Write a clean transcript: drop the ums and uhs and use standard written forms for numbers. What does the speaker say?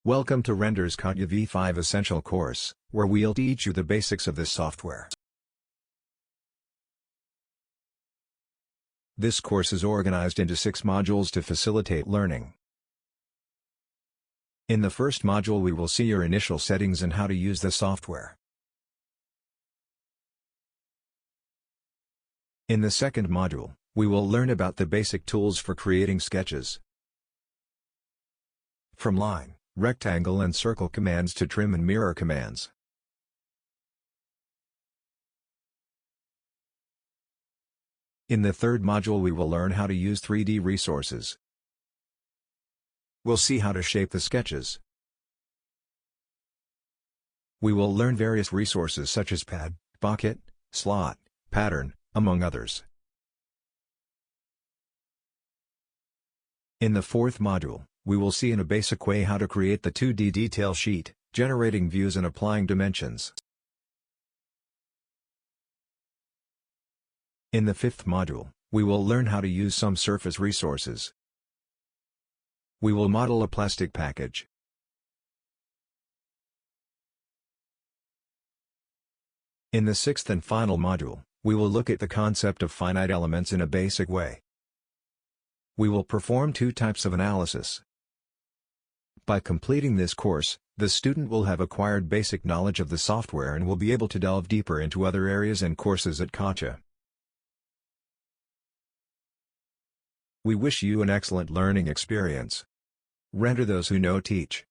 Welcome to Render's Catia V5 Essential course, where we'll teach you the basics of this software. This course is organized into 6 modules to facilitate learning. In the first module we will see your initial settings and how to use the software. In the second module, we will learn about the basic tools for creating sketches. From line, rectangle and circle commands to trim and mirror commands. In the third module we will learn how to use 3D resources. We'll see how to shape the sketches. We will learn various resources such as pad, bucket, slot, pattern, among others. In the fourth module, we will see in a basic way how to create the 2D detail sheet, generating views and applying dimensions. In the fifth module, we will learn how to use some surface resources. We will model a plastic package. In the sixth and final module, we will look at the concept of finite elements in a basic way. We will perform 2 types of analysis. By completing this course, the student will have acquired basic knowledge of the software and will be able to delve deeper into other areas and courses at Catia. We wish you an excellent learning experience. Render those who know teach.